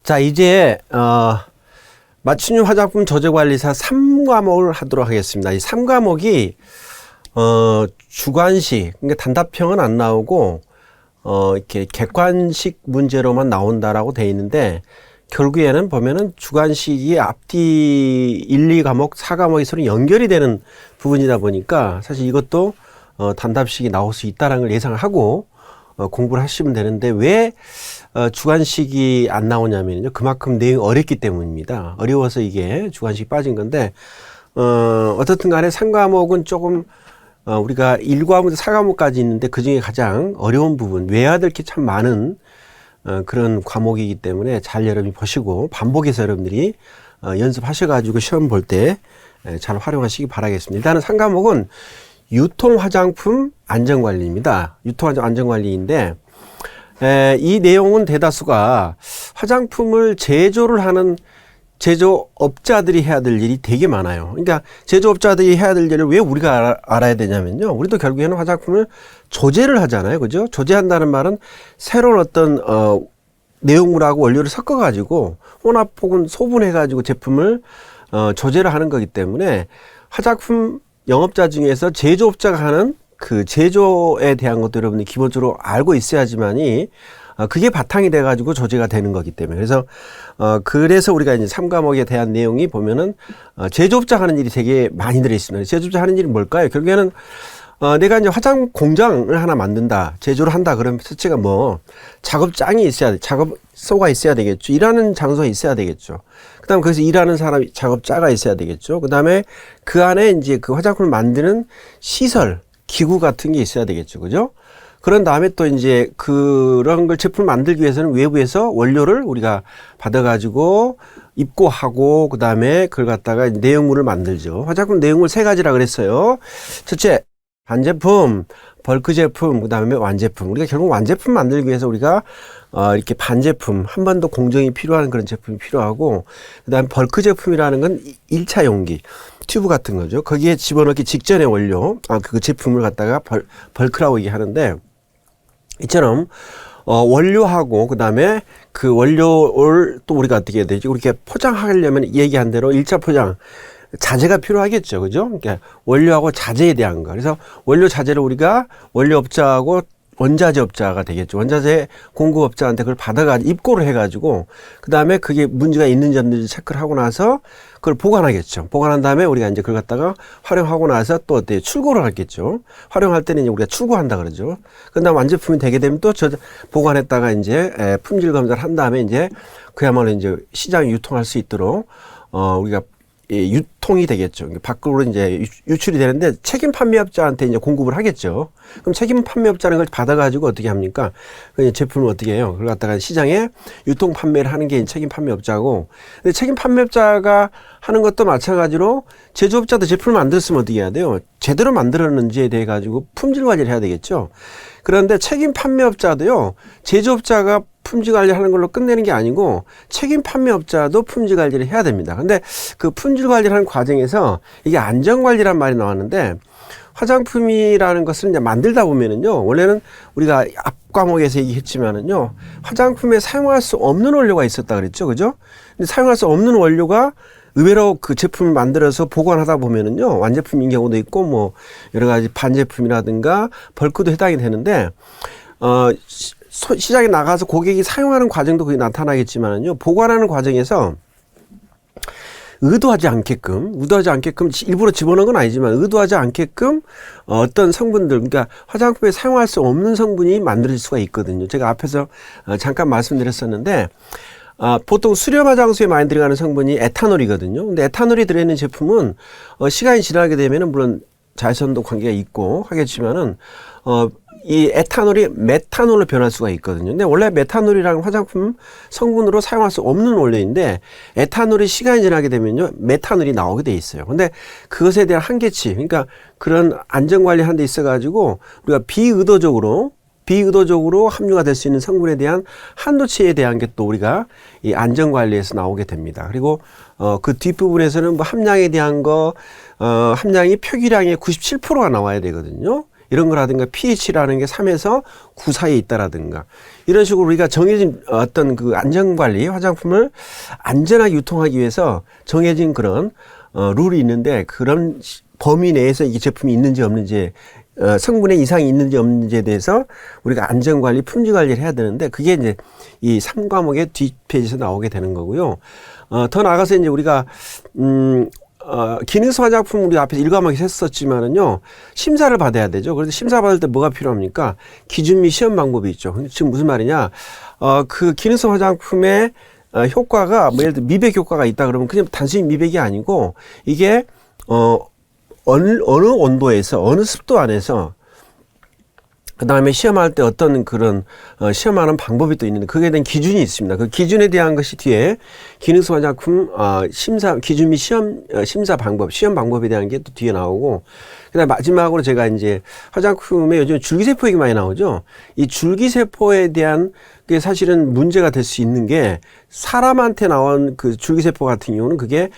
자, 이제 맞춤형 화장품 조제관리사 3과목을 하도록 하겠습니다. 이 3과목이 주관식, 그러니까 단답형은 안 나오고 이렇게 객관식 문제로만 나온다라고 돼 있는데, 결국에는 보면은 주관식이 앞뒤 1, 2과목, 4과목이 서로 연결이 되는 부분이다 보니까 사실 이것도 단답식이 나올 수 있다는 걸 예상을 하고 공부를 하시면 되는데, 왜 주관식이 안 나오냐면요, 그만큼 내용이 어렵기 때문입니다. 어려워서 이게 주관식이 빠진 건데, 어떻든 간에 3과목은 조금 우리가 1과목부터 4과목까지 있는데 그 중에 가장 어려운 부분, 외워야 될 게 참 많은 그런 과목이기 때문에 잘 여러분이 보시고 반복해서 여러분들이 연습하셔가지고 시험 볼 때 잘 활용하시기 바라겠습니다. 일단은 3과목은 유통화장품 안전관리입니다. 유통화장품 안전관리인데, 이 내용은 대다수가 화장품을 제조를 하는 제조업자들이 해야 될 일이 되게 많아요. 그러니까 제조업자들이 해야 될 일을 왜 우리가 알아야 되냐면요, 우리도 결국에는 화장품을 조제를 하잖아요. 그죠? 조제한다는 말은 새로운 어떤 내용물하고 원료를 섞어 가지고 혼합 혹은 소분해 가지고 제품을 조제를 하는 거기 때문에, 화장품 영업자 중에서 제조업자가 하는 그 제조에 대한 것도 여러분이 기본적으로 알고 있어야지만이 그게 바탕이 돼 가지고 조제가 되는 거기 때문에, 그래서 우리가 이제 3과목에 대한 내용이 보면은 제조업자가 하는 일이 되게 많이 들어 있습니다. 제조업자 하는 일이 뭘까요? 결국에는 내가 이제 화장 공장을 하나 만든다, 제조를 한다 그러면 첫째가 뭐 작업장이 있어야 돼, 작업소가 있어야 되겠죠. 일하는 장소가 있어야 되겠죠. 그다음 거기서 일하는 사람, 작업자가 있어야 되겠죠. 그다음에 그 안에 이제 그 화장품을 만드는 시설, 기구 같은 게 있어야 되겠죠. 그죠? 그런 다음에 또 이제 그런 걸 제품을 만들기 위해서는 외부에서 원료를 우리가 받아가지고 입고하고, 그 다음에 그걸 갖다가 내용물을 만들죠. 화장품 내용물 3가지라 그랬어요. 첫째, 반제품, 벌크 제품, 그 다음에 완제품. 우리가 결국 완제품 만들기 위해서 우리가 이렇게 반제품, 한 번 더 공정이 필요한 그런 제품이 필요하고, 그 다음에 벌크 제품이라는 건 1차 용기, 튜브 같은 거죠. 거기에 집어넣기 직전의 원료, 그 제품을 갖다가 벌크라고 얘기하는데, 이처럼 원료하고 그 다음에 그 원료를 또 우리가 어떻게 해야 되지? 이렇게 포장하려면 얘기한 대로 1차 포장, 자재가 필요하겠죠. 그죠? 그러니까 원료하고 자재에 대한 거. 그래서 원료 자재를 우리가 원료업자하고 원자재업자가 되겠죠. 원자재 공급업자한테 그걸 받아가지고 입고를 해가지고, 그 다음에 그게 문제가 있는지 없는지 체크를 하고 나서 그걸 보관하겠죠. 보관한 다음에 우리가 이제 그걸 갖다가 활용하고 나서 또 어때요? 출고를 하겠죠. 활용할 때는 이제 우리가 출고한다 그러죠. 그 다음 완제품이 되게 되면 또 보관했다가 이제 품질 검사를 한 다음에 이제 그야말로 이제 시장에 유통할 수 있도록 우리가 유통이 되겠죠. 밖으로 이제 유출이 되는데, 책임 판매업자한테 이제 공급을 하겠죠. 그럼 책임 판매업자는 걸 받아가지고 어떻게 합니까? 그 제품을 어떻게 해요? 그걸 갖다가 시장에 유통 판매를 하는 게 책임 판매업자고, 근데 책임 판매업자가 하는 것도 마찬가지로 제조업자도 제품을 만들었으면 어떻게 해야 돼요? 제대로 만들었는지에 대해 가지고 품질 관리를 해야 되겠죠. 그런데 책임 판매업자도요, 제조업자가 품질 관리하는 걸로 끝내는 게 아니고 책임 판매업자도 품질 관리를 해야 됩니다. 근데 그 품질 관리를 하는 과정에서 이게 안전관리란 말이 나왔는데, 화장품이라는 것을 이제 만들다 보면은요, 원래는 우리가 앞 과목에서 얘기했지만은요, 화장품에 사용할 수 없는 원료가 있었다 그랬죠. 그죠? 근데 사용할 수 없는 원료가 의외로 그 제품을 만들어서 보관하다 보면은요, 완제품인 경우도 있고, 뭐, 여러 가지 반제품이라든가 벌크도 해당이 되는데, 시장에 나가서 고객이 사용하는 과정도 그게 나타나겠지만은요, 보관하는 과정에서 의도하지 않게끔 일부러 집어넣은 건 아니지만 의도하지 않게끔 어떤 성분들, 그러니까 화장품에 사용할 수 없는 성분이 만들어질 수가 있거든요. 제가 앞에서 잠깐 말씀드렸었는데, 보통 수렴 화장수에 많이 들어가는 성분이 에탄올이거든요. 근데 에탄올이 들어있는 제품은 시간이 지나게 되면은 물론 자외선도 관계가 있고 하겠지만은 이 에탄올이 메탄올로 변할 수가 있거든요. 근데 원래 메탄올이라는 화장품 성분으로 사용할 수 없는 원료인데, 에탄올이 시간이 지나게 되면요, 메탄올이 나오게 돼 있어요. 근데 그것에 대한 한계치, 그러니까 그런 안전관리하는 데 있어가지고 우리가 비의도적으로 함유가 될 수 있는 성분에 대한 한도치에 대한 게 또 우리가 이 안전관리에서 나오게 됩니다. 그리고 그 뒷부분에서는 뭐 함량에 대한 거, 함량이 표기량의 97%가 나와야 되거든요. 이런 거라든가 pH라는 게 3에서 9 사이에 있다라든가 이런 식으로 우리가 정해진 어떤 그 안전관리 화장품을 안전하게 유통하기 위해서 정해진 그런 룰이 있는데 그런 범위 내에서 이 제품이 있는지 없는지 성분의 이상이 있는지 없는지에 대해서 우리가 안전관리, 품질관리를 해야 되는데 그게 이제 이 3과목의 뒷페이지에서 나오게 되는 거고요. 더 나아가서 이제 우리가 기능성 화장품 우리 앞에서 1과목에서 했었지만은요, 심사를 받아야 되죠. 그래서 심사 받을 때 뭐가 필요합니까? 기준 및 시험 방법이 있죠. 지금 무슨 말이냐? 그 기능성 화장품의 효과가, 뭐 예를 들어 미백 효과가 있다 그러면 그냥 단순히 미백이 아니고 이게, 어느 온도에서, 어느 습도 안에서 그 다음에 시험할 때 어떤 그런 시험하는 방법이 또 있는데 그게 대한 기준이 있습니다. 그 기준에 대한 것이 뒤에 기능성 화장품 심사 기준 및 심사 방법, 시험 방법에 대한 게 또 뒤에 나오고 그다음 마지막으로 제가 이제 화장품에 요즘 줄기세포 얘기 많이 나오죠. 이 줄기세포에 대한 게 사실은 문제가 될 수 있는 게 사람한테 나온 그 줄기세포 같은 경우는 그게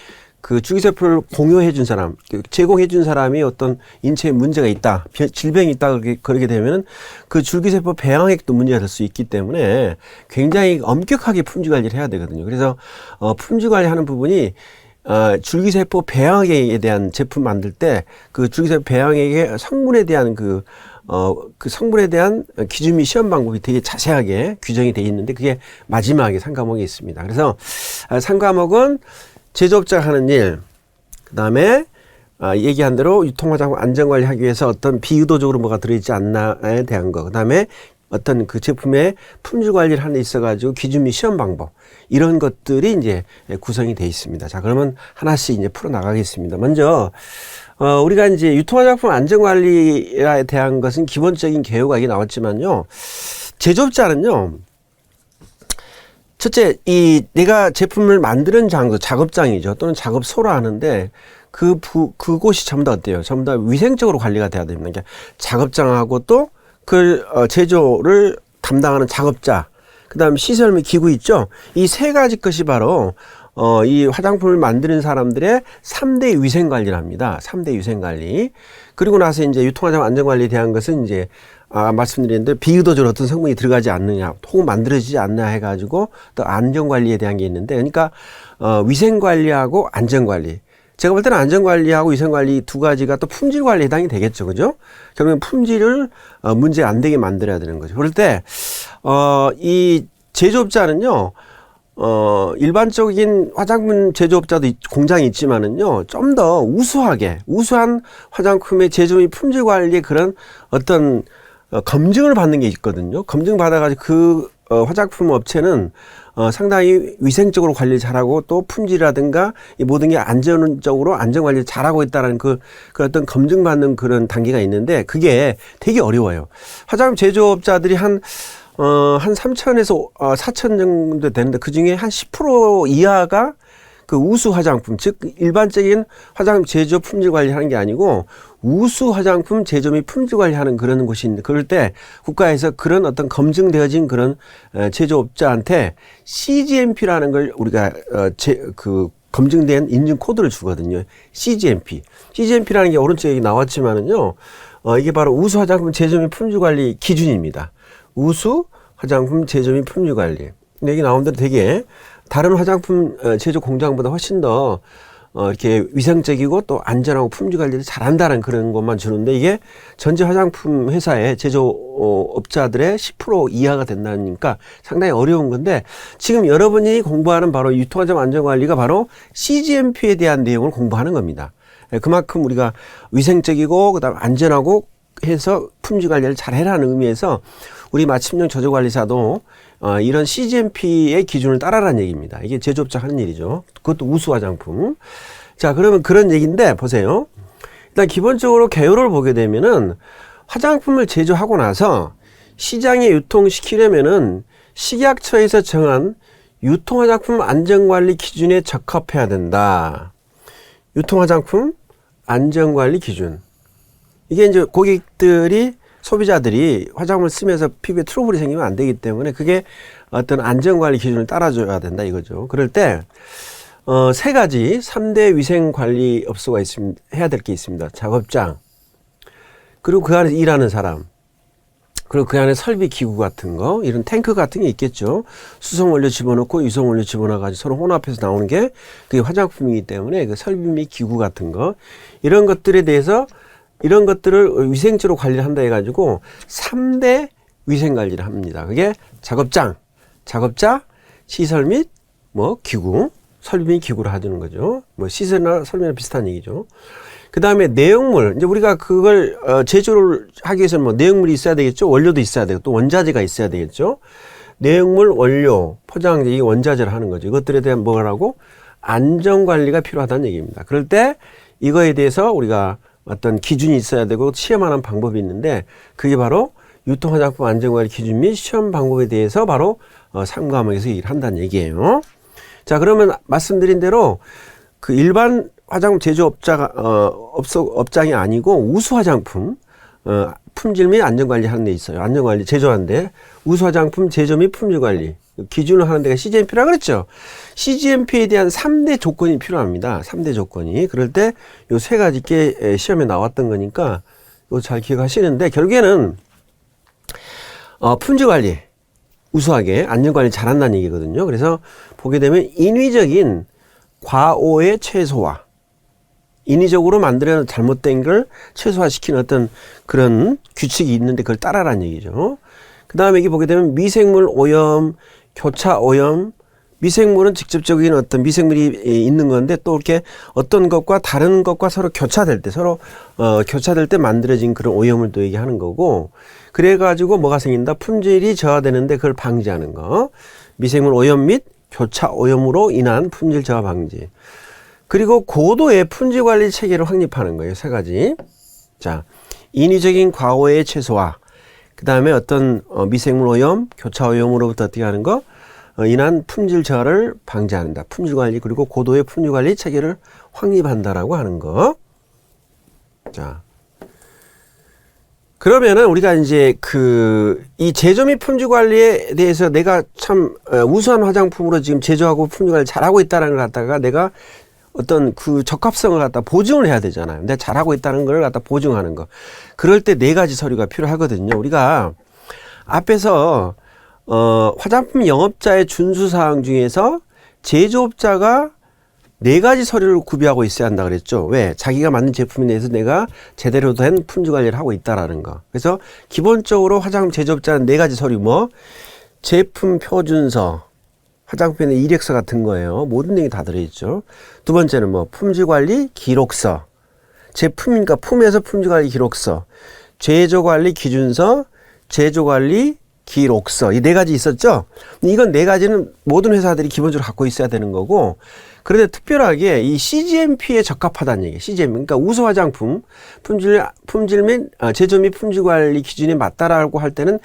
그 줄기세포를 공유해 준 사람, 제공해 준 사람이 어떤 인체에 문제가 있다, 질병이 있다, 그러게 되면은 그 줄기세포 배양액도 문제가 될 수 있기 때문에 굉장히 엄격하게 품질 관리를 해야 되거든요. 그래서, 품질 관리하는 부분이, 줄기세포 배양액에 대한 제품 만들 때 그 줄기세포 배양액의 성분에 대한 그 성분에 대한 기준 및 시험 방법이 되게 자세하게 규정이 되어 있는데 그게 마지막에 3과목에 있습니다. 그래서 3과목은 제조업자가 하는 일, 그 다음에 얘기한 대로 유통화장품 안전관리하기 위해서 어떤 비의도적으로 뭐가 들어있지 않나에 대한 거, 그 다음에 어떤 그 제품의 품질 관리를 하는 데 있어가지고 기준 및 시험 방법 이런 것들이 이제 구성이 되어 있습니다. 자, 그러면 하나씩 이제 풀어 나가겠습니다. 먼저 우리가 이제 유통화장품 안전관리에 대한 것은 기본적인 개요가 이게 나왔지만요, 제조업자는요. 첫째, 내가 제품을 만드는 장소, 작업장이죠. 또는 작업소로 하는데, 그곳이 전부 다 어때요? 전부 다 위생적으로 관리가 돼야 됩니다. 그러니까 작업장하고 또 제조를 담당하는 작업자, 그 다음에 시설 및 기구 있죠? 이 세 가지 것이 바로, 이 화장품을 만드는 사람들의 3대 위생 관리를 합니다. 3대 위생 관리. 그리고 나서 이제 유통화장품 안전관리에 대한 것은 이제, 말씀드렸는데 비의도적으로 어떤 성분이 들어가지 않느냐, 혹은 만들어지지 않느냐 해가지고 또 안전관리에 대한 게 있는데, 그러니까, 위생관리하고 안전관리. 제가 볼 때는 안전관리하고 위생관리 두 가지가 또 품질관리에 해당이 되겠죠. 그죠? 결국엔 품질을, 문제 안 되게 만들어야 되는 거죠. 그럴 때, 이 제조업자는요, 일반적인 화장품 제조업자도 공장이 있지만은요, 좀 더 우수한 화장품의 제조 및 품질 관리의 그런 어떤 검증을 받는 게 있거든요. 검증 받아가지고 그 화장품 업체는 상당히 위생적으로 관리를 잘하고 또 품질이라든가 이 모든 게 안전적으로 안전관리를 잘하고 있다는 그 어떤 검증받는 그런 단계가 있는데 그게 되게 어려워요. 화장품 제조업자들이 한 3천에서 4천 정도 되는데 그 중에 한 10% 이하가 그 우수 화장품, 즉 일반적인 화장품 제조 품질 관리하는 게 아니고 우수 화장품 제조 및 품질 관리하는 그런 곳이 있는데 그럴 때 국가에서 그런 어떤 검증되어진 그런 제조업자한테 CGMP라는 걸 우리가 검증된 인증 코드를 주거든요. CGMP라는 게 오른쪽에 나왔지만은요, 이게 바로 우수 화장품 제조 및 품질 관리 기준입니다. 우수 화장품 제조 및 품질 관리. 여기 나온 대로 되게 다른 화장품 제조 공장보다 훨씬 더 이렇게 위생적이고 또 안전하고 품질 관리를 잘한다는 그런 것만 주는데 이게 전체 화장품 회사의 제조업자들의 10% 이하가 된다니까 상당히 어려운 건데 지금 여러분이 공부하는 바로 유통화장품 안전관리가 바로 CGMP에 대한 내용을 공부하는 겁니다. 그만큼 우리가 위생적이고 그다음 안전하고 해서 품질 관리를 잘 해라는 의미에서 우리 맞춤형 저조관리사도 이런 CGMP의 기준을 따라라는 얘기입니다. 이게 제조업자 하는 일이죠. 그것도 우수 화장품. 자, 그러면 그런 얘기인데 보세요. 일단 기본적으로 개요를 보게 되면은 화장품을 제조하고 나서 시장에 유통시키려면은 식약처에서 정한 유통화장품 안전관리 기준에 적합해야 된다. 유통화장품 안전관리 기준. 이게 이제 고객들이 소비자들이 화장품을 쓰면서 피부에 트러블이 생기면 안 되기 때문에 그게 어떤 안전관리 기준을 따라줘야 된다 이거죠. 그럴 때, 세 가지 3대 위생관리업소가 있습니다. 해야 될 게 있습니다. 작업장, 그리고 그 안에서 일하는 사람, 그리고 그 안에 설비 기구 같은 거, 이런 탱크 같은 게 있겠죠. 수송 원료 집어넣고 유성 원료 집어넣어가지고 서로 혼합해서 나오는 게 그게 화장품이기 때문에 그 설비 및 기구 같은 거, 이런 것들에 대해서 이런 것들을 위생적으로 관리를 한다 해가지고 3대 위생 관리를 합니다. 그게 작업장, 작업자, 시설 및 뭐 기구, 설비 및 기구를 하는 거죠. 뭐 시설이나 설비나 비슷한 얘기죠. 그 다음에 내용물, 이제 우리가 그걸 제조를 하기 위해서는 뭐 내용물이 있어야 되겠죠. 원료도 있어야 되고 또 원자재가 있어야 되겠죠. 내용물, 원료, 포장재, 이 원자재를 하는 거죠. 이것들에 대한 뭐라고? 안전관리가 필요하다는 얘기입니다. 그럴 때 이거에 대해서 우리가 어떤 기준이 있어야 되고 시험하는 방법이 있는데, 그게 바로 유통화장품 안전관리 기준 및 시험 방법에 대해서 바로 3과목에서 얘기를 한다는 얘기예요. 자, 그러면 말씀드린 대로 그 일반 화장품 제조업자가 업장이 아니고 우수 화장품 품질 및 안전관리 하는 데 있어요. 안전관리 제조하는데 우수 화장품 제조 및 품질 관리 기준을 하는 데가 CGMP라고 그랬죠. CGMP에 대한 3대 조건이 필요합니다. 3대 조건이. 그럴 때 요 세 가지 게 시험에 나왔던 거니까 이거 잘 기억하시는데, 결국에는 품질 관리 우수하게 안전관리 잘한다는 얘기거든요. 그래서 보게 되면 인위적인 과오의 최소화, 인위적으로 만들어 잘못된 걸 최소화시키는 어떤 그런 규칙이 있는데 그걸 따라라는 얘기죠. 그 다음에 여기 보게 되면 미생물 오염, 교차 오염, 미생물은 직접적인 어떤 미생물이 있는 건데 또 이렇게 어떤 것과 다른 것과 서로 교차될 때, 교차될 때 만들어진 그런 오염을 또 얘기하는 거고, 그래가지고 뭐가 생긴다? 품질이 저하되는데 그걸 방지하는 거. 미생물 오염 및 교차 오염으로 인한 품질 저하 방지. 그리고 고도의 품질 관리 체계를 확립하는 거예요. 세 가지. 자, 인위적인 과오의 최소화. 그 다음에 어떤 미생물 오염, 교차 오염으로부터 어떻게 하는 거? 인한 품질 저하를 방지한다. 품질 관리, 그리고 고도의 품질 관리 체계를 확립한다라고 하는 거. 자. 그러면은 우리가 이제 이 제조 및 품질 관리에 대해서 내가 참 우수한 화장품으로 지금 제조하고 품질 관리 잘하고 있다는 걸 갖다가 내가 어떤 그 적합성을 갖다 보증을 해야 되잖아요. 내가 잘하고 있다는 걸 갖다 보증하는 거. 그럴 때 네 가지 서류가 필요하거든요. 우리가 앞에서 화장품 영업자의 준수사항 중에서 제조업자가 네 가지 서류를 구비하고 있어야 한다 그랬죠. 왜? 자기가 만든 제품에 대해서 내가 제대로 된 품질 관리를 하고 있다라는 거. 그래서 기본적으로 화장품 제조업자는 네 가지 서류, 뭐 제품 표준서, 화장품에는 이력서 같은 거예요. 모든 얘기 다 들어있죠. 두 번째는 뭐 품질 관리 기록서, 제품이니까 품에서 품질 관리 기록서, 제조 관리 기준서, 제조 관리 기록서, 이 네 가지 있었죠. 이건 네 가지는 모든 회사들이 기본적으로 갖고 있어야 되는 거고, 그런데 특별하게 이 CGMP에 적합하다는 얘기. CGMP, 그러니까 우수 화장품 품질 및 제조 및 품질 관리 기준에 맞다라고 할 때는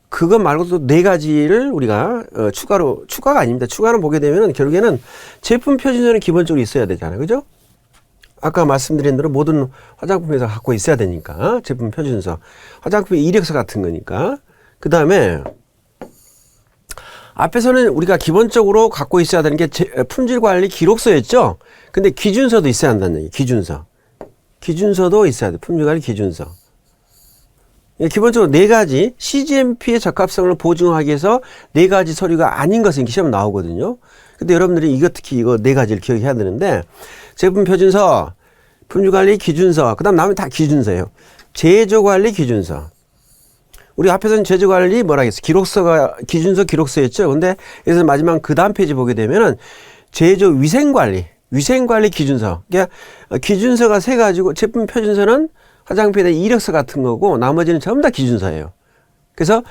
그것 말고도 네 가지를 우리가 추가가 아닙니다. 추가는 보게 되면은 결국에는 제품 표준서는 기본적으로 있어야 되잖아요. 그죠? 아까 말씀드린 대로 모든 화장품 회사가 갖고 있어야 되니까 제품 표준서, 화장품의 이력서 같은 거니까. 그 다음에 앞에서는 우리가 기본적으로 갖고 있어야 되는 게 품질 관리 기록서였죠. 근데 기준서도 있어야 한다는 얘기. 기준서도 있어야 돼. 품질 관리 기준서. 기본적으로 네 가지 CGMP의 적합성을 보증하기 위해서 네 가지 서류가 아닌 것은 시험 나오거든요. 근데 여러분들이 특히 이거 네 가지를 기억해야 되는데, 제품 표준서, 품질 관리 기준서, 그 다음 나머지 다 기준서예요. 제조 관리 기준서. 우리 앞에서는 제조 관리 뭐라 했어? 기록서가 기준서 기록서였죠. 근데 여기서 마지막 그 다음 페이지 보게 되면은 제조 위생 관리 기준서. 그러니까 기준서가 세 가지고 제품 표준서는 화장품에 대한 이력서 같은 거고 나머지는 전부 다 기준서예요. 그래서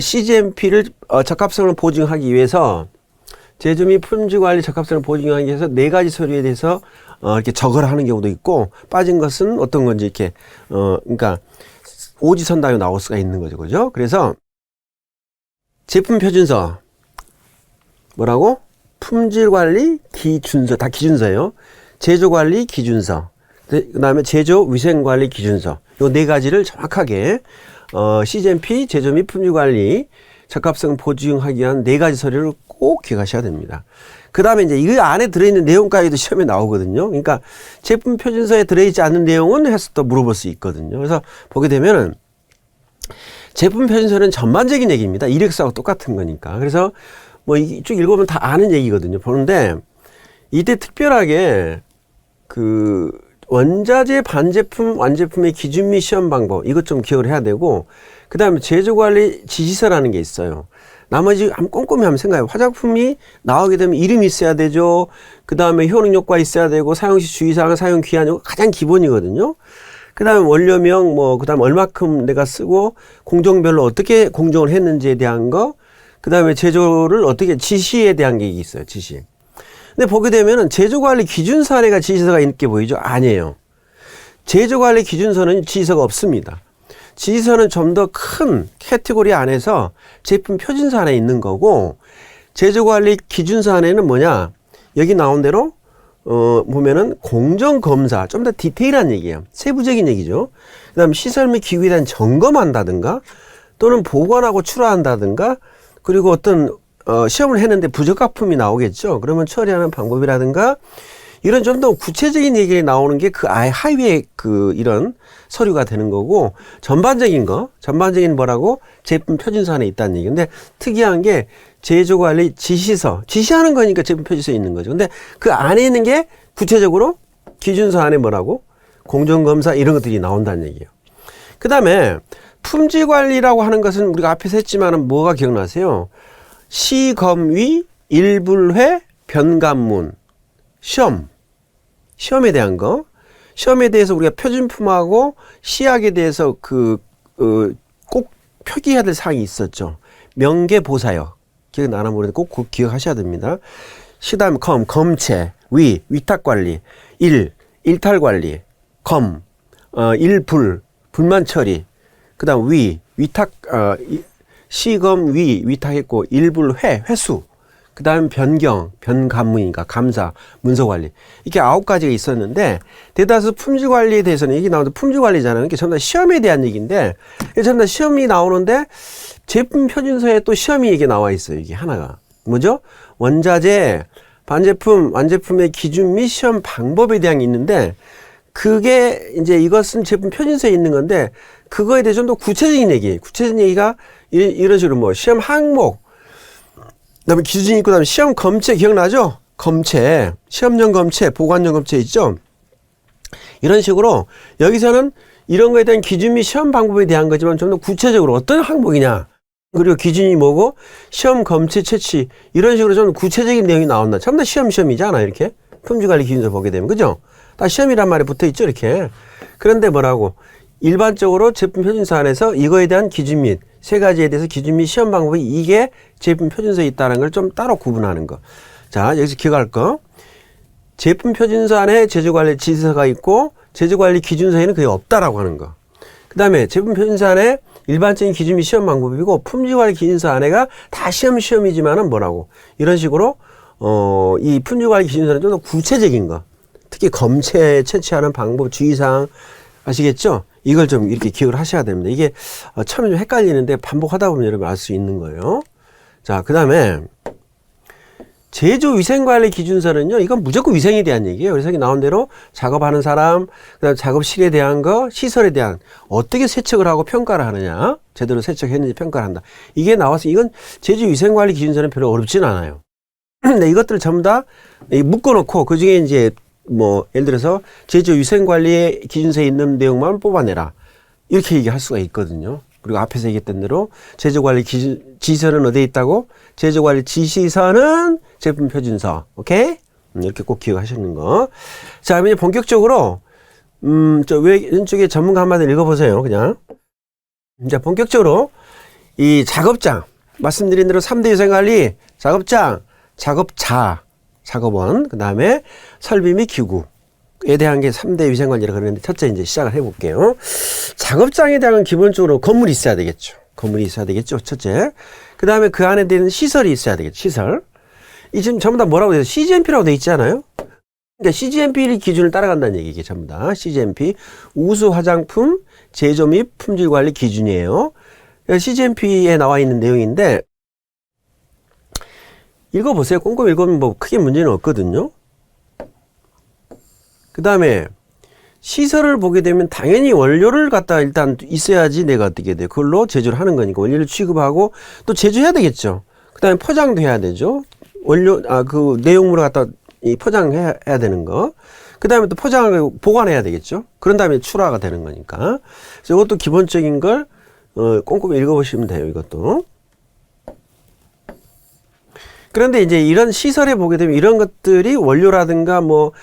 CGMP를 적합성을 보증하기 위해서 제조 및 품질 관리 적합성을 보증하기 위해서 네 가지 서류에 대해서 이렇게 적어를 하는 경우도 있고, 빠진 것은 어떤 건지 이렇게 그러니까 오지선다요 나올 수가 있는 거죠. 그죠? 그래서 제품 표준서 뭐라고? 품질 관리 기준서, 다 기준서예요. 제조 관리 기준서, 그 다음에 제조 위생 관리 기준서, 요 네 가지를 정확하게 CGMP 제조 및 품질 관리 적합성 보증하기 위한 4가지 서류를 꼭 기억하셔야 됩니다. 그 다음에 이제 이 안에 들어있는 내용까지도 시험에 나오거든요. 그러니까 제품 표준서에 들어있지 않는 내용은 해서 또 물어볼 수 있거든요. 그래서 보게 되면은 제품 표준서는 전반적인 얘기입니다. 이력서하고 똑같은 거니까. 그래서 뭐 쭉 읽어보면 다 아는 얘기거든요. 보는데 이때 특별하게 그 원자재 반제품 완제품의 기준 및 시험 방법 이것 좀 기억을 해야 되고, 그 다음에 제조관리 지시서라는 게 있어요. 나머지 한번 꼼꼼히 한번 생각해요. 화장품이 나오게 되면 이름이 있어야 되죠. 그 다음에 효능효과 있어야 되고, 사용시 주의사항, 사용 기한, 이거 가장 기본이거든요. 그 다음에 원료명, 뭐, 그 다음에 얼마큼 내가 쓰고, 공정별로 어떻게 공정을 했는지에 대한 거, 그 다음에 제조를 어떻게, 지시에 대한 게 있어요, 지시. 근데 보게 되면은 제조관리 기준서에가 지시서가 있게 보이죠? 아니에요. 제조관리 기준서는 지시서가 없습니다. 지시서는 좀 더 큰 카테고리 안에서 제품 표준서 안에 있는 거고, 제조관리 기준서 안에는 뭐냐, 여기 나온 대로 보면은 공정검사, 좀 더 디테일한 얘기예요. 세부적인 얘기죠. 그 다음에 시설 및 기구에 대한 점검한다든가, 또는 보관하고 출하한다든가, 그리고 어떤 시험을 했는데 부적합품이 나오겠죠. 그러면 처리하는 방법이라든가, 이런 좀 더 구체적인 얘기가 나오는 게 그 아예 하위에 그 이런 서류가 되는 거고, 전반적인 뭐라고? 제품 표준서 안에 있다는 얘기. 근데 특이한 게 제조관리 지시서, 지시하는 거니까 제품 표준서에 있는 거죠. 근데 그 안에 있는 게 구체적으로 기준서 안에 뭐라고? 공정검사 이런 것들이 나온다는 얘기예요. 그 다음에 품질관리라고 하는 것은 우리가 앞에서 했지만은 뭐가 기억나세요? 시검위, 일불회, 변관문, 시험에 대한 거, 시험에 대해서 우리가 표준품하고 시약에 대해서 꼭 표기해야 될 사항이 있었죠. 명계보사역. 기억 나나 모르는데 꼭 기억하셔야 됩니다. 시다음 검체, 위탁관리, 일탈관리, 불만 처리, 그 다음 위탁, 시검, 위탁했고, 횟수, 그 다음 변감문이니까 감사, 문서관리. 이렇게 9가지가 있었는데, 대다수 품질관리에 대해서는 얘기 나오는데 품질관리잖아요. 이게 전부 다 시험에 대한 얘기인데, 전부 다 시험이 나오는데, 제품 표준서에 또 시험이 이게 나와 있어요. 이게 하나가. 뭐죠? 원자재, 반제품, 완제품의 기준 및 시험 방법에 대한 게 있는데, 그게 이제 이것은 제품 표준서에 있는 건데, 그거에 대해 좀 더 구체적인 얘기. 구체적인 얘기가 이런 식으로 뭐, 시험 항목, 그 다음에 기준이 있고, 그 다음에 시험 검체 기억나죠? 검체, 시험용 검체, 보관용 검체 있죠? 이런 식으로 여기서는 이런 거에 대한 기준 및 시험 방법에 대한 거지만 좀 더 구체적으로 어떤 항목이냐, 그리고 기준이 뭐고, 시험 검체 채취, 이런 식으로 좀 구체적인 내용이 나온다. 전부 다 시험이잖아, 이렇게. 품질관리 기준서 보게 되면, 그죠? 다 시험이란 말이 붙어 있죠, 이렇게. 그런데 뭐라고? 일반적으로 제품 표준서 안에서 이거에 대한 기준 및 3가지에 대해서 기준 및 시험 방법이 이게 제품 표준서에 있다는 걸 좀 따로 구분하는 거. 자, 여기서 기억할 거. 제품 표준서 안에 제조관리 지시서가 있고, 제조관리 기준서에는 그게 없다라고 하는 거. 그 다음에 제품 표준서 안에 일반적인 기준 및 시험 방법이고, 품질관리 기준서 안에가 다 시험이지만은 뭐라고? 이런 식으로, 이 품질관리 기준서는 좀 더 구체적인 거. 특히 검체 채취하는 방법, 주의사항, 아시겠죠? 이걸 좀 이렇게 기억을 하셔야 됩니다. 이게 처음에 좀 헷갈리는데 반복하다 보면 여러분 알 수 있는 거예요. 자, 그 다음에 제조위생관리 기준서는요, 이건 무조건 위생에 대한 얘기예요. 그래서 여기 나온 대로 작업하는 사람, 그다음 작업실에 대한 거, 시설에 대한 어떻게 세척을 하고 평가를 하느냐, 제대로 세척했는지 평가를 한다. 이게 나와서 이건 제조위생관리 기준서는 별로 어렵진 않아요. 근데 이것들을 전부 다 묶어놓고 그 중에 이제 뭐 예를 들어서 제조위생관리 기준서에 있는 내용만 뽑아내라, 이렇게 얘기할 수가 있거든요. 그리고 앞에서 얘기했던 대로 제조관리 지시서는 어디에 있다고? 제조관리 지시서는 제품 표준서. 오케이? 이렇게 꼭 기억하시는 거. 자, 그럼 이제 본격적으로 저 왼쪽에 전문가 한마디 읽어보세요. 그냥. 이제 본격적으로 이 작업장, 말씀드린 대로 3대 위생관리, 작업장, 작업자, 작업원, 그 다음에 설비 및 기구에 대한 게 3대 위생관리라고 그러는데, 첫째 이제 시작을 해볼게요. 작업장에 대한 건 기본적으로 건물이 있어야 되겠죠. 첫째. 그 다음에 그 안에 되는 시설이 있어야 되겠죠. 시설. 이 지금 전부 다 뭐라고 돼요? CGMP라고 돼 있지 않아요? 그러니까 CGMP 기준을 따라간다는 얘기, 이게 전부 다. CGMP, 우수 화장품 제조 및 품질 관리 기준이에요. CGMP에 나와 있는 내용인데 읽어보세요. 꼼꼼히 읽으면 뭐 크게 문제는 없거든요. 그 다음에 시설을 보게 되면 당연히 원료를 갖다 일단 있어야지 내가 어떻게 돼. 그걸로 제조를 하는 거니까 원료를 취급하고 또 제조해야 되겠죠. 그 다음에 포장도 해야 되죠. 원료, 그 내용물을 갖다 포장해야 되는 거. 그 다음에 또 포장을 보관해야 되겠죠. 그런 다음에 출하가 되는 거니까. 그래서 이것도 기본적인 걸 꼼꼼히 읽어보시면 돼요. 이것도. 그런데 이제 이런 시설에 보게 되면 이런 것들이 원료라든가 뭐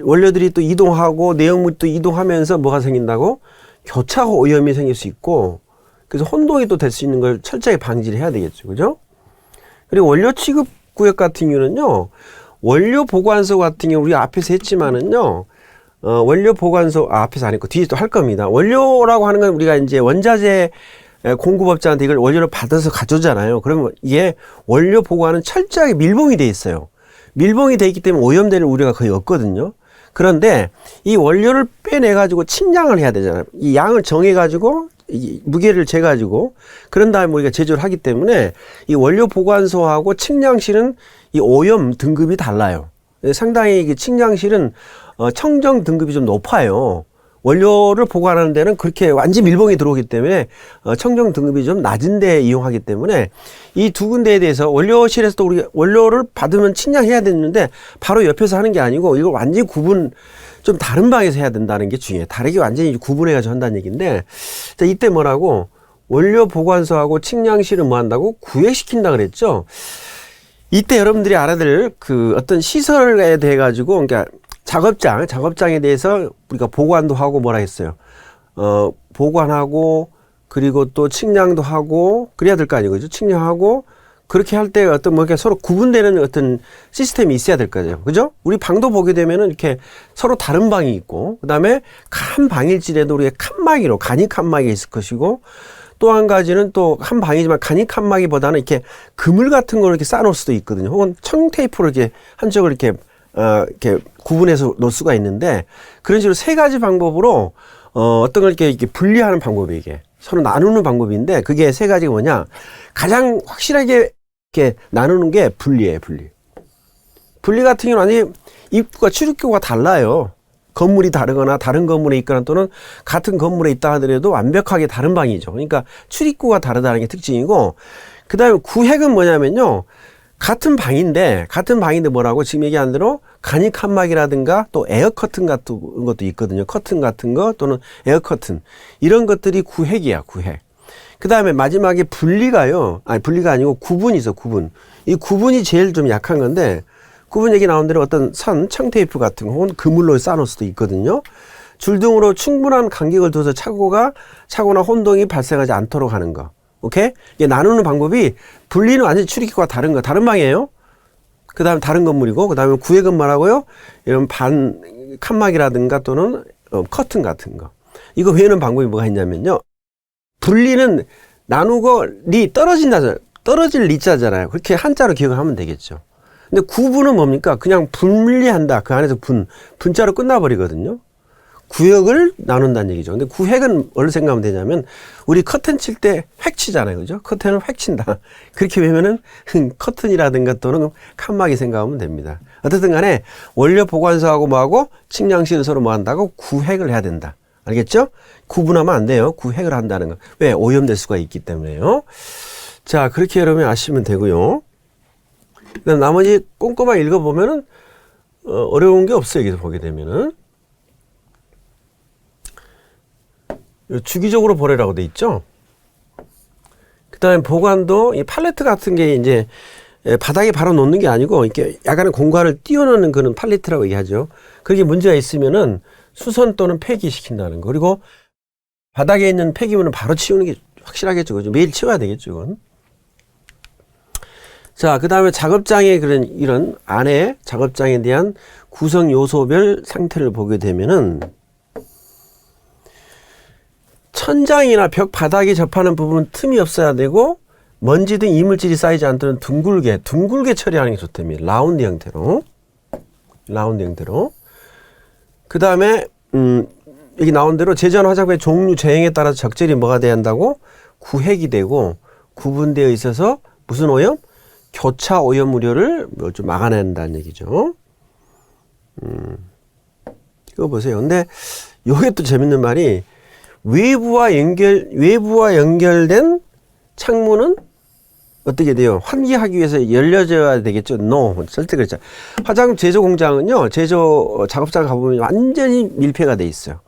원료들이 또 이동하고 내용물이 또 이동하면서 뭐가 생긴다고? 교차 오염이 생길 수 있고 그래서 혼동이 또 될 수 있는 걸 철저히 방지를 해야 되겠죠. 그죠? 그리고 원료 취급 구역 같은 경우는요. 원료 보관소 같은 경우 우리가 앞에서 했지만은요. 원료 보관소 앞에서 안 했고 뒤에 또 할 겁니다. 원료라고 하는 건 우리가 이제 원자재 공급업자한테 이걸 원료를 받아서 가져오잖아요. 그러면 이게 원료 보관은 철저하게 밀봉이 돼 있어요. 밀봉이 돼 있기 때문에 오염될 우려가 거의 없거든요. 그런데 이 원료를 빼내 가지고 측량을 해야 되잖아요. 이 양을 정해 가지고 이 무게를 재 가지고 그런 다음에 우리가 제조를 하기 때문에 이 원료 보관소하고 측량실은 이 오염 등급이 달라요. 상당히 이 측량실은 청정 등급이 좀 높아요. 원료를 보관하는 데는 그렇게 완전 밀봉이 들어오기 때문에 청정 등급이 좀 낮은 데 이용하기 때문에 이 두 군데에 대해서 원료실에서 또 우리 원료를 받으면 측량해야 되는데 바로 옆에서 하는 게 아니고 이걸 완전히 구분 좀 다른 방에서 해야 된다는 게 중요해요. 다르게 완전히 구분해가지고 한다는 얘기인데 자, 이때 뭐라고 원료 보관소하고 측량실은 뭐 한다고 구획시킨다 그랬죠. 이때 여러분들이 알아야 될 그 어떤 시설에 대해 가지고 그러니까 작업장에 대해서 우리가 보관도 하고 뭐라 했어요. 보관하고 그리고 또 측량도 하고 그래야 될 거 아니에요. 그죠? 측량하고 그렇게 할 때 어떤 뭐 이렇게 서로 구분되는 어떤 시스템이 있어야 될 거예요. 그죠? 우리 방도 보게 되면은 이렇게 서로 다른 방이 있고 그다음에 한 방일지라도 우리가 칸막이로 간이 칸막이 있을 것이고 또 한 가지는 또 한 방이지만 간이 칸막이보다는 이렇게 그물 같은 걸 이렇게 쌓아놓을 수도 있거든요. 혹은 청테이프로 이렇게 한쪽을 이렇게 구분해서 놓을 수가 있는데 그런 식으로 세 가지 방법으로 어떤 걸 이렇게 분리하는 방법이 이게 서로 나누는 방법인데 그게 세 가지가 뭐냐 가장 확실하게 이렇게 나누는 게 분리예요. 분리 같은 경우는 완전히 입구가 출입구가 달라요. 건물이 다르거나 다른 건물에 있거나 또는 같은 건물에 있다 하더라도 완벽하게 다른 방이죠. 그러니까 출입구가 다르다는 게 특징이고 그 다음에 구획은 뭐냐면요. 같은 방인데 뭐라고 지금 얘기한 대로 간이 칸막이라든가 또 에어 커튼 같은 것도 있거든요. 커튼 같은 거 또는 에어 커튼 이런 것들이 구획이야. 구획. 그 다음에 마지막에 분리가요. 분리가 아니고 구분이 있어. 구분. 이 구분이 제일 좀 약한 건데 구분 얘기 나온 대로 어떤 선, 청테이프 같은 거 혹은 그물로 쌓아놓을 수도 있거든요. 줄 등으로 충분한 간격을 둬서 차거나 혼동이 발생하지 않도록 하는 거. 오케이? 이게 나누는 방법이 분리는 완전히 출입구가 다른 거, 다른 방이에요. 그 다음에 다른 건물이고, 그 다음에 구획은 뭐라고요? 이런 칸막이라든가 또는 커튼 같은 거. 이거 외우는 방법이 뭐가 있냐면요. 분리는 나누고 떨어질 리자잖아요. 그렇게 한자로 기억을 하면 되겠죠. 근데 구분은 뭡니까? 그냥 분리한다. 그 안에서 분자로 끝나버리거든요. 구역을 나눈다는 얘기죠. 근데 구획은 뭘로 생각하면 되냐면 우리 커튼 칠 때 획 치잖아요. 그죠? 커튼을 획 친다. 그렇게 되면은 커튼이라든가 또는 칸막이 생각하면 됩니다. 어쨌든 간에 원료 보관소하고 뭐하고 측량실은 서로 뭐 한다고 구획을 해야 된다. 알겠죠? 구분하면 안 돼요. 구획을 한다는 거. 왜? 오염될 수가 있기 때문에요. 자, 그렇게 여러분이 아시면 되고요. 그다음 나머지 꼼꼼하게 읽어보면은 어려운 게 없어요. 여기서 보게 되면은. 주기적으로 보내라고 돼 있죠. 그 다음에 보관도 이 팔레트 같은 게 이제 바닥에 바로 놓는 게 아니고 이렇게 약간의 공간을 띄워놓는 그런 팔레트라고 얘기하죠. 그게 문제가 있으면은 수선 또는 폐기시킨다는 거. 그리고 바닥에 있는 폐기물은 바로 치우는 게 확실하겠죠. 그죠? 매일 치워야 되겠죠. 이건. 자, 그 다음에 작업장의 이런 안에 작업장에 대한 구성 요소별 상태를 보게 되면은 천장이나 벽 바닥에 접하는 부분은 틈이 없어야 되고 먼지 등 이물질이 쌓이지 않도록 둥글게 처리하는 게 좋답니다. 라운드 형태로. 그 다음에 여기 나온 대로 제조한 화장품의 종류, 제형에 따라서 적절히 뭐가 돼야 한다고? 구획이 되고 구분되어 있어서 무슨 오염? 교차 오염 우려를 좀 막아낸다는 얘기죠. 이거 보세요. 근데 요게 또 재밌는 말이 외부와 연결된 창문은 어떻게 돼요? 환기하기 위해서 열려져야 되겠죠? No. 절대 그렇죠. 화장 제조 공장은요, 제조 작업장 가보면 완전히 밀폐가 돼 있어요.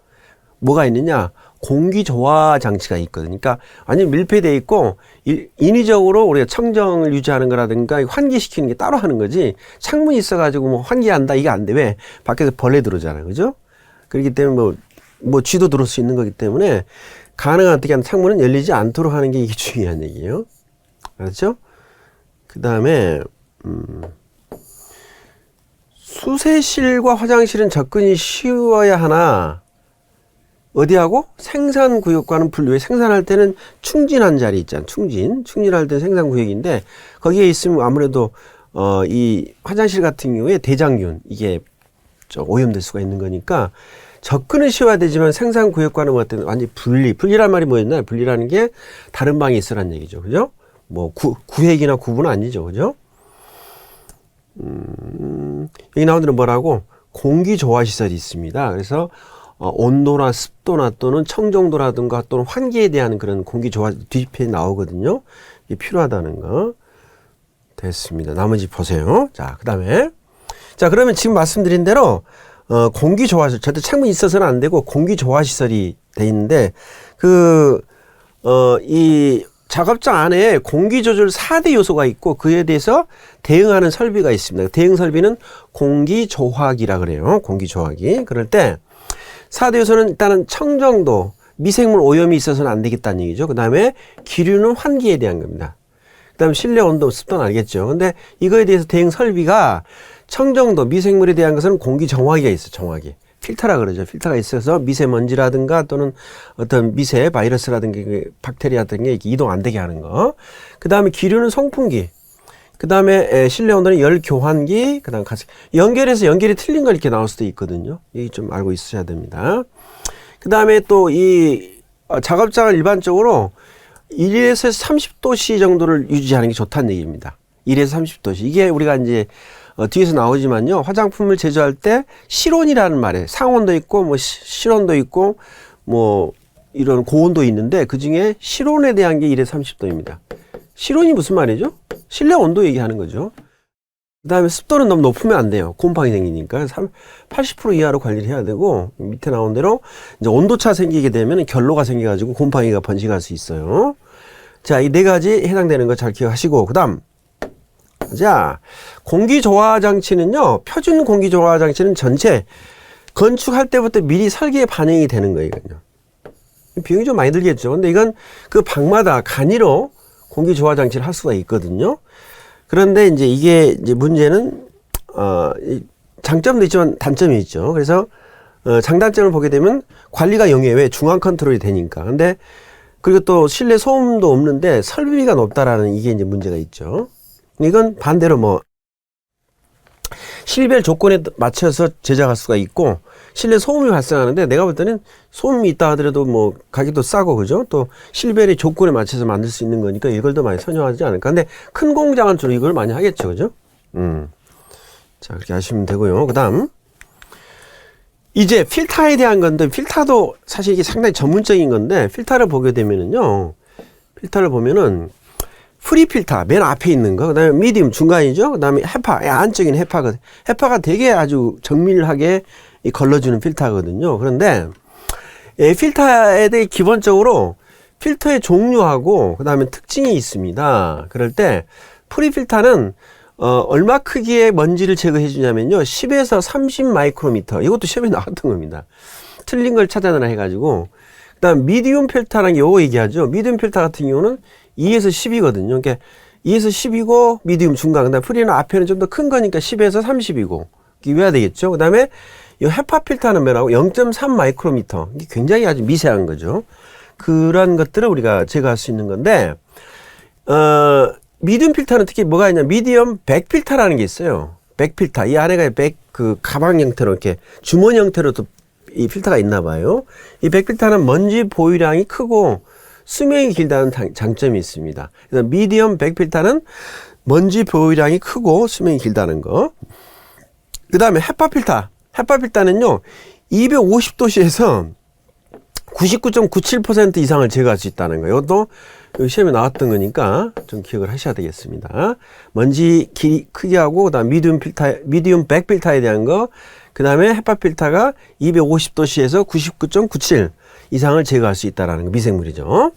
뭐가 있느냐? 공기 조화 장치가 있거든요. 그러니까 완전 밀폐되어 있고, 인위적으로 우리가 청정을 유지하는 거라든가 환기시키는 게 따로 하는 거지, 창문이 있어가지고 뭐 환기한다, 이게 안 돼. 왜? 밖에서 벌레 들어오잖아요. 그죠? 그렇기 때문에 뭐 쥐도 들어올 수 있는 거기 때문에 가능한 어떻게 하면 창문은 열리지 않도록 하는 게 이게 중요한 얘기예요. 그렇죠? 그 다음에 수세실과 화장실은 접근이 쉬워야 하나 어디하고? 생산구역과는 분류해. 생산할 때는 충진한 자리 있잖아. 충진할 때는 생산구역인데 거기에 있으면 아무래도 이 화장실 같은 경우에 대장균 이게 오염될 수가 있는 거니까 접근은 쉬워야 되지만 생산구역과는 어떤 완전히 분리란 말이 뭐였나요? 분리라는 게 다른 방에 있으란 얘기죠. 그죠? 뭐 구획이나 구분은 아니죠. 그죠? 여기 나온 데는 뭐라고? 공기조화시설이 있습니다. 그래서 온도나 습도나 또는 청정도라든가 또는 환기에 대한 그런 공기조화 뒤집에 나오거든요. 이게 필요하다는 거. 됐습니다. 나머지 보세요. 자, 그 다음에. 자, 그러면 지금 말씀드린 대로, 공기조화시설, 절대 창문이 있어서는 안 되고, 공기조화시설이 돼 있는데, 이 작업장 안에 공기조절 4대 요소가 있고, 그에 대해서 대응하는 설비가 있습니다. 대응 설비는 공기조화기라 그래요. 공기조화기. 그럴 때, 4대 요소는 일단은 청정도, 미생물 오염이 있어서는 안 되겠다는 얘기죠. 그 다음에 기류는 환기에 대한 겁니다. 그 다음에 실내 온도, 습도는 알겠죠. 근데 이거에 대해서 대응 설비가 청정도, 미생물에 대한 것은 공기 정화기가 있어요. 정화기. 필터라 그러죠. 필터가 있어서 미세먼지라든가 또는 어떤 미세 바이러스라든가 박테리아 같은 게 이동 안 되게 하는 거. 그 다음에 기류는 송풍기. 그 다음에 실내 온도는 열 교환기. 그 다음에 연결이 틀린 걸 이렇게 나올 수도 있거든요. 이 좀 알고 있으셔야 됩니다. 그 다음에 또 이 작업장을 일반적으로 1에서 30도씨 정도를 유지하는 게 좋다는 얘기입니다. 1에서 30도씨. 이게 우리가 이제 뒤에서 나오지만요. 화장품을 제조할 때 실온이라는 말에 상온도 있고 뭐 실온도 있고 뭐 이런 고온도 있는데 그중에 실온에 대한 게 1에서 30도입니다. 실온이 무슨 말이죠? 실내 온도 얘기하는 거죠. 그 다음에 습도는 너무 높으면 안 돼요. 곰팡이 생기니까 80% 이하로 관리를 해야 되고 밑에 나온 대로 이제 온도차 생기게 되면 결로가 생겨가지고 곰팡이가 번식할 수 있어요. 자, 이 네 가지 해당되는 거 잘 기억하시고 그 다음 자, 공기조화장치는요, 표준 공기조화장치는 전체 건축할 때부터 미리 설계에 반영이 되는 거예요. 비용이 좀 많이 들겠죠. 근데 이건 그 방마다 간이로 공기조화장치를 할 수가 있거든요. 그런데 이제 이게 이제 문제는, 장점도 있지만 단점이 있죠. 그래서, 장단점을 보게 되면 관리가 용이해요. 왜? 중앙 컨트롤이 되니까. 근데, 그리고 또 실내 소음도 없는데 설비가 높다라는 이게 이제 문제가 있죠. 이건 반대로 뭐 실별 조건에 맞춰서 제작할 수가 있고 실내 소음이 발생하는데 내가 볼 때는 소음이 있다 하더라도 뭐 가격도 싸고 그죠? 또 실별의 조건에 맞춰서 만들 수 있는 거니까 이걸 더 많이 선호하지 않을까. 근데 큰 공장은 주로 이걸 많이 하겠죠. 그죠? 자, 그렇게 하시면 되고요. 그 다음 이제 필터에 대한 건데 필터도 사실 이게 상당히 전문적인 건데 필터를 보게 되면은요. 필터를 보면은 프리 필터, 맨 앞에 있는 거, 그 다음에 미디움, 중간이죠. 그 다음에 헤파, 안쪽인 헤파거든. 헤파가 되게 아주 정밀하게 걸러주는 필터거든요. 그런데, 필터에 대해 기본적으로 필터의 종류하고, 그 다음에 특징이 있습니다. 그럴 때, 프리 필터는, 얼마 크기의 먼지를 제거해 주냐면요. 10에서 30 마이크로미터. 이것도 시험에 나왔던 겁니다. 틀린 걸 찾아내라 해가지고. 그 다음, 미디움 필터라는 게 요거 얘기하죠. 미디움 필터 같은 경우는 2에서 10이거든요. 그러니까 2에서 10이고 미디움 중간. 그다음에 프리는 앞에는 좀 더 큰 거니까 10에서 30이고. 이해해야 되겠죠. 그다음에 이 헤파 필터는 뭐라고 0.3 마이크로미터. 이게 굉장히 아주 미세한 거죠. 그런 것들을 우리가 제거할 수 있는 건데 미디움 필터는 특히 뭐가 있냐? 미디엄 백 필터라는 게 있어요. 백 필터. 이 안에가 그 가방 형태로 이렇게 주머니 형태로 또 이 필터가 있나 봐요. 이 백 필터는 먼지 보유량이 크고 수명이 길다는 장점이 있습니다. 그래서 미디엄 백필터는 먼지 보유량이 크고 수명이 길다는 거. 그 다음에 헤파 필터. 헤파 필터는요, 250도씨에서 99.97% 이상을 제거할 수 있다는 거예요. 이것도 시험에 나왔던 거니까 좀 기억을 하셔야 되겠습니다. 먼지 크기하고, 그 다음 미디움 백 필터에 대한 거, 그 다음에 헤파 필터가 250도씨에서 99.97 이상을 제거할 수 있다는 거, 미생물이죠.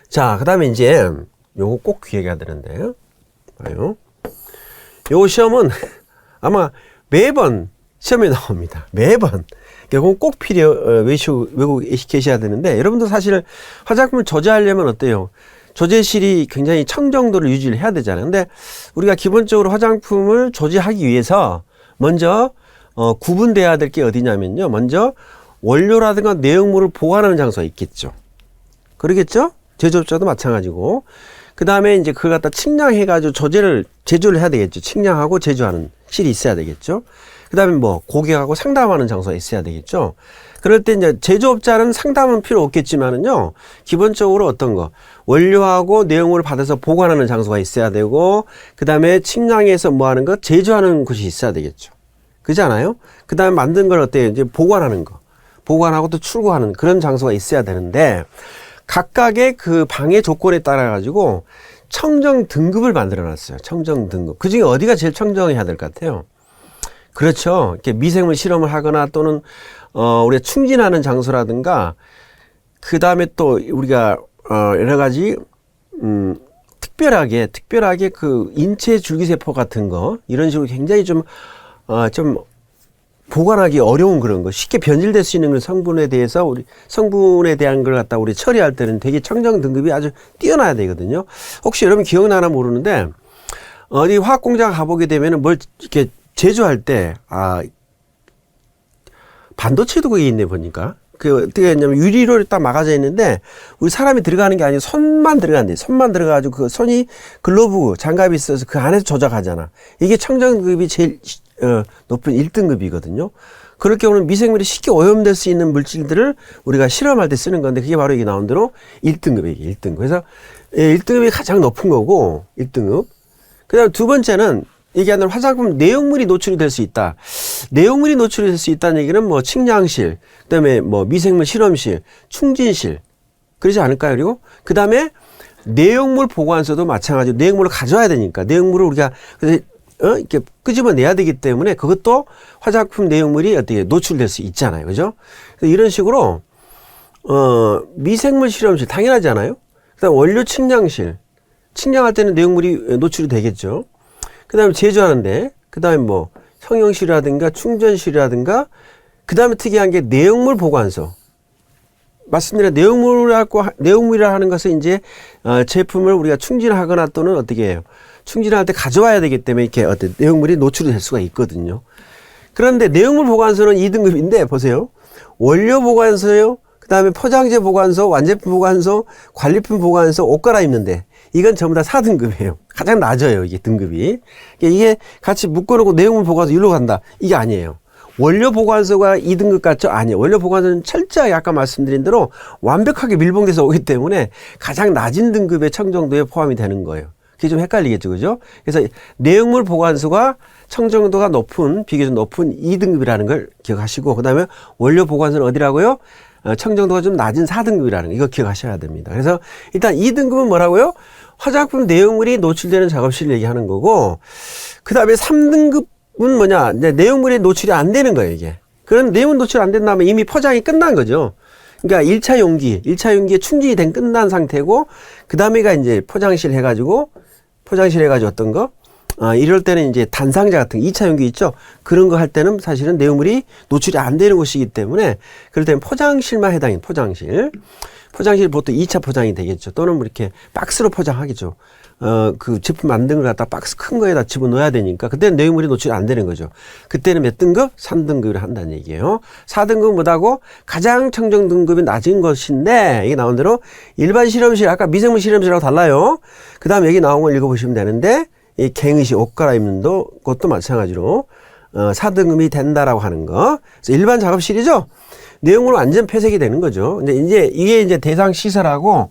자, 그 다음에 이제 요거 꼭 기억해야 되는데, 봐요. 요 시험은 아마 매번 시험에 나옵니다. 매번. 이건 꼭 외우고 계셔야 되는데, 여러분도 사실 화장품을 저지하려면 어때요? 조제실이 굉장히 청정도를 유지를 해야 되잖아요. 근데 우리가 기본적으로 화장품을 조제하기 위해서 먼저 구분돼야 될 게 어디냐면요. 먼저 원료라든가 내용물을 보관하는 장소가 있겠죠. 그러겠죠? 제조업자도 마찬가지고. 그 다음에 이제 그걸 갖다 측량해가지고 제조를 해야 되겠죠. 측량하고 제조하는 실이 있어야 되겠죠. 그 다음에 뭐 고객하고 상담하는 장소가 있어야 되겠죠. 그럴 때 이제 제조업자는 상담은 필요 없겠지만은요, 기본적으로 어떤 거, 원료하고 내용물을 받아서 보관하는 장소가 있어야 되고, 그 다음에 측량해서 뭐 하는 거, 제조하는 곳이 있어야 되겠죠. 그렇지 않아요? 그 다음에 만든 걸 어때요? 이제 보관하는 거. 보관하고 또 출고하는 그런 장소가 있어야 되는데, 각각의 그 방해 조건에 따라 가지고 청정 등급을 만들어 놨어요. 청정 등급. 그 중에 어디가 제일 청정해야 될 것 같아요? 그렇죠. 이렇게 미생물 실험을 하거나 또는 우리가 충진하는 장소라든가, 그 다음에 또 우리가 여러 가지 특별하게 그 인체 줄기세포 같은 거, 이런 식으로 굉장히 좀 보관하기 어려운 그런 거, 쉽게 변질될 수 있는 그런 성분에 대해서 성분에 대한 걸 갖다 우리 처리할 때는 되게 청정 등급이 아주 뛰어나야 되거든요. 혹시 여러분 기억나나 모르는데, 어디 화학 공장 가보게 되면은 뭘 이렇게 제조할 때, 반도체도 거기 있네, 보니까. 그, 어떻게 했냐면, 유리로 딱 막아져 있는데, 우리 사람이 들어가는 게 아니고 손만 들어간대. 손만 들어가지고 그 손이 글로브, 장갑이 있어서 그 안에서 조작하잖아. 이게 청정급이 제일, 높은 1등급이거든요. 그럴 경우는 미생물이 쉽게 오염될 수 있는 물질들을 우리가 실험할 때 쓰는 건데, 그게 바로 이게 나온 대로 1등급이에요, 1등급. 그래서 1등급이 가장 높은 거고, 1등급. 그 다음 두 번째는, 얘기하는 화장품 내용물이 노출이 될 수 있다. 내용물이 노출이 될 수 있다는 얘기는 뭐 측량실, 그다음에 뭐 미생물 실험실, 충진실, 그러지 않을까요? 그리고 그다음에 내용물 보관소도 마찬가지로 내용물을 가져와야 되니까 내용물을 우리가 이렇게 끄집어내야 되기 때문에 그것도 화장품 내용물이 어떻게 노출될 수 있잖아요, 그죠? 이런 식으로 미생물 실험실 당연하잖아요. 그다음 원료 측량실, 측량할 때는 내용물이 노출이 되겠죠. 그 다음에 제조하는데, 그 다음에 뭐, 성형실이라든가 충전실이라든가, 그 다음에 특이한 게 내용물 보관소. 맞습니다. 내용물이라 하는 것은 이제, 제품을 우리가 충진하거나 또는 어떻게 해요? 충진할 때 가져와야 되기 때문에 이렇게 어떤 내용물이 노출이 될 수가 있거든요. 그런데 내용물 보관소는 2등급인데, 보세요. 원료 보관소요, 그 다음에 포장재 보관소, 완제품 보관소, 관리품 보관소, 옷 갈아입는데, 이건 전부 다 4등급이에요. 가장 낮아요, 이게 등급이. 이게 같이 묶어놓고 내용물 보관소 일로 간다. 이게 아니에요. 원료 보관소가 2등급 같죠? 아니에요. 원료 보관소는 철저하게 아까 말씀드린 대로 완벽하게 밀봉돼서 오기 때문에 가장 낮은 등급의 청정도에 포함이 되는 거예요. 그게 좀 헷갈리겠죠, 그죠? 그래서 내용물 보관소가 청정도가 높은, 비교적 높은 2등급이라는 걸 기억하시고, 그 다음에 원료 보관소는 어디라고요? 청정도가 좀 낮은 4등급이라는 거, 이거 기억하셔야 됩니다. 그래서 일단 2등급은 뭐라고요? 화장품 내용물이 노출되는 작업실을 얘기하는 거고, 그 다음에 3등급은 뭐냐? 내용물이 노출이 안 되는 거예요, 이게. 그런 내용물 노출 안 된다면 이미 포장이 끝난 거죠. 그러니까 1차 용기에 충진이 된 끝난 상태고, 그 다음에가 이제 포장실 해가지고 어떤 거? 이럴 때는 이제 단상자 같은 2차 용기 있죠? 그런 거 할 때는 사실은 내용물이 노출이 안 되는 곳이기 때문에, 그럴 때는 포장실만 해당해요, 포장실. 포장실 보통 2차 포장이 되겠죠. 또는 뭐 이렇게 박스로 포장하겠죠. 그 제품 만든 걸 갖다 박스 큰 거에다 집어넣어야 되니까, 그때는 내용물이 노출이 안 되는 거죠. 그때는 몇 등급? 3등급을 한다는 얘기예요. 4등급은 뭐다고? 가장 청정 등급이 낮은 것인데, 이게 나온 대로 일반 실험실, 아까 미생물 실험실하고 달라요. 그 다음 여기 나온 걸 읽어보시면 되는데, 이 갱의실, 옷 갈아입는 것도 마찬가지로 4등급이 된다라고 하는 거. 그래서 일반 작업실이죠. 내용물은 완전 폐색이 되는 거죠. 근데 이제 이게 이제 대상 시설하고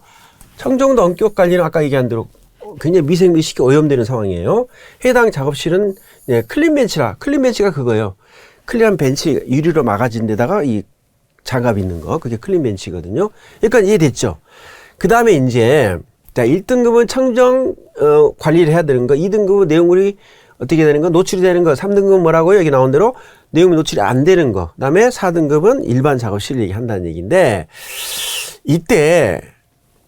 청정도 원격 관리는 아까 얘기한 대로 굉장히 미생물이 오염되는 상황이에요. 해당 작업실은 클린 벤치라, 클린 벤치가 그거예요. 클린한 벤치, 유리로 막아진 데다가 이 장갑 있는 거, 그게 클린 벤치거든요. 그러니까 이해됐죠? 그 다음에 이제, 자, 1등급은 청정, 관리를 해야 되는 거, 2등급은 내용물이 어떻게 되는 거, 노출이 되는 거, 3등급은 뭐라고요? 여기 나온 대로 내용물 노출이 안 되는 거, 그 다음에 4등급은 일반 작업실 얘기한다는 얘기인데, 이때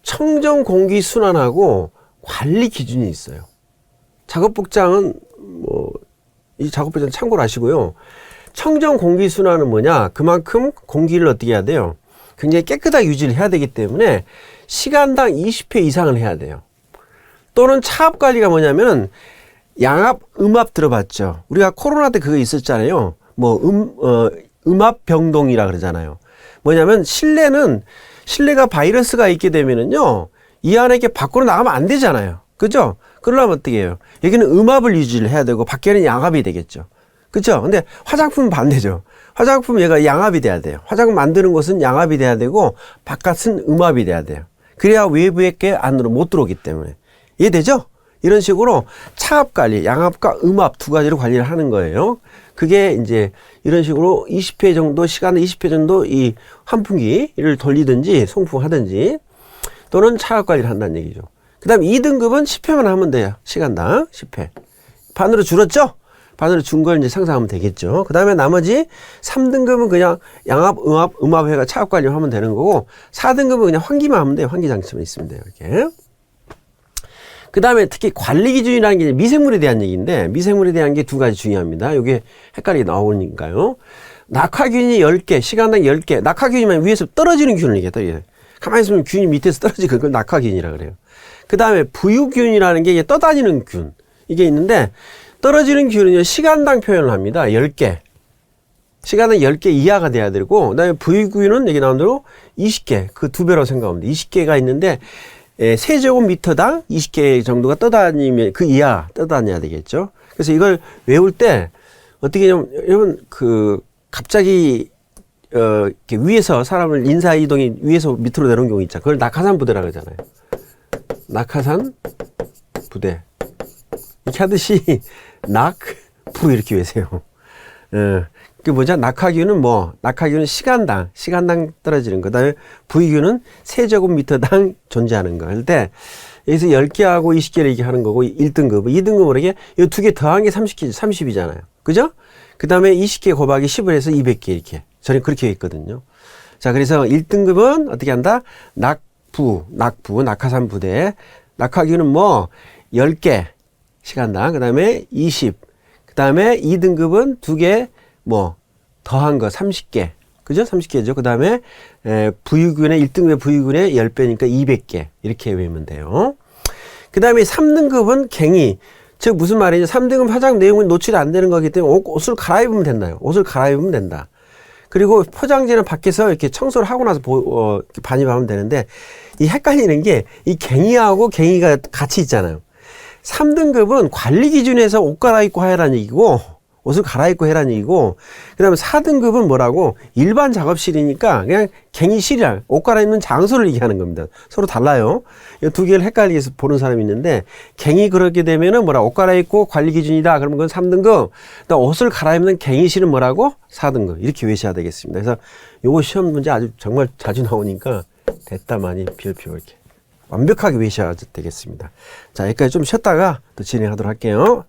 청정 공기 순환하고 관리 기준이 있어요. 작업복장은 이 작업복장 참고로 하시고요. 청정 공기 순환은 뭐냐? 그만큼 공기를 어떻게 해야 돼요? 굉장히 깨끗하게 유지를 해야 되기 때문에 시간당 20회 이상을 해야 돼요. 또는 차압 관리가 뭐냐면 양압, 음압 들어봤죠? 우리가 코로나 때 그거 있었잖아요. 음압 병동이라 그러잖아요. 뭐냐면 실내가 바이러스가 있게 되면은요, 이 안에 이렇게 밖으로 나가면 안 되잖아요. 그죠? 그러려면 어떻게 해요? 여기는 음압을 유지를 해야 되고, 밖에는 양압이 되겠죠. 그죠? 근데 화장품은 반대죠. 화장품 얘가 양압이 돼야 돼요. 화장품 만드는 곳은 양압이 돼야 되고, 바깥은 음압이 돼야 돼요. 그래야 외부의 게 안으로 못 들어오기 때문에. 이해되죠? 이런 식으로 차압 관리, 양압과 음압 두 가지로 관리를 하는 거예요. 그게 이제 이런 식으로 20회 정도, 시간을 20회 정도 이 환풍기를 돌리든지 송풍하든지 또는 차압 관리를 한다는 얘기죠. 그 다음에 2등급은 10회만 하면 돼요. 시간당 10회. 반으로 줄었죠? 반으로 준 걸 이제 상상하면 되겠죠. 그 다음에 나머지 3등급은 그냥 양압, 음압회가 차압 관리를 하면 되는 거고 4등급은 그냥 환기만 하면 돼요. 환기 장치만 있으면 돼요. 이렇게. 그 다음에 특히 관리 기준이라는 게 미생물에 대한 얘기인데 미생물에 대한 게 두 가지 중요합니다. 이게 헷갈리게 나오니까요. 낙하균이 10개, 시간당 10개. 낙하균이면 위에서 떨어지는 균을 얘기해요. 가만히 있으면 균이 밑에서 떨어지고 그걸 낙하균이라 그래요. 그 다음에 부유균이라는 게 떠다니는 균. 이게 있는데 떨어지는 균은요, 시간당 표현을 합니다. 10개. 시간당 10개 이하가 돼야 되고, 그 다음에 부유균은 여기 나온 대로 20개. 그 두 배로 생각하면 돼. 20개가 있는데, 세제곱미터당 20개 정도가 떠다니면 그 이하 떠다녀야 되겠죠. 그래서 이걸 외울 때 어떻게 하냐면, 여러분, 갑자기, 이렇게 위에서 사람을 인사이동이 위에서 밑으로 내려온 경우 있잖아요. 그걸 낙하산 부대라 그러잖아요. 낙하산 부대. 이렇게 하듯이 낙부 이렇게 외세요. 그게 뭐죠? 낙하균은 시간당 떨어지는 거. 그다음에 부유균은 세제곱미터당 존재하는 거. 할 때 여기서 10개하고 20개를 얘기하는 거고 1등급, 2등급으로 이게 이 두 개 더한 게 30이잖아요. 그죠? 그다음에 20개 곱하기 10을 해서 200개 이렇게. 저는 그렇게 했거든요. 자, 그래서 1등급은 어떻게 한다? 낙하산 부대. 낙하균은 10개 시간당. 그다음에 20. 그다음에 2등급은 2개 더한 거 30개. 그죠? 30개죠. 그다음에 부유균의 1등급의 부유균의 10배니까 200개. 이렇게 외우면 돼요. 그다음에 3등급은 갱이. 즉 무슨 말이냐? 3등급 화장 내용은 노출이 안 되는 거기 때문에 옷을 갈아입으면 된다요. 옷을 갈아입으면 된다. 그리고 포장지는 밖에서 이렇게 청소를 하고 나서 반입하면 되는데 이 헷갈리는 게 이 갱이하고 갱이가 같이 있잖아요. 3등급은 관리 기준에서 옷 갈아입고 해라는 얘기고 옷을 갈아입고 해라는 얘기고 그 다음에 4등급은 뭐라고 일반 작업실이니까 그냥 갱이실이야. 옷 갈아입는 장소를 얘기하는 겁니다. 서로 달라요. 이 두 개를 헷갈리게 해서 보는 사람이 있는데 갱이 그렇게 되면은 옷 갈아입고 관리 기준이다. 그러면 그건 3등급. 옷을 갈아입는 갱이실은 뭐라고? 4등급. 이렇게 외셔야 되겠습니다. 그래서 요거 시험 문제 아주 정말 자주 나오니까 됐다 많이 비울비울 이렇게 완벽하게 외셔야 되겠습니다. 자, 여기까지 좀 쉬었다가 또 진행하도록 할게요.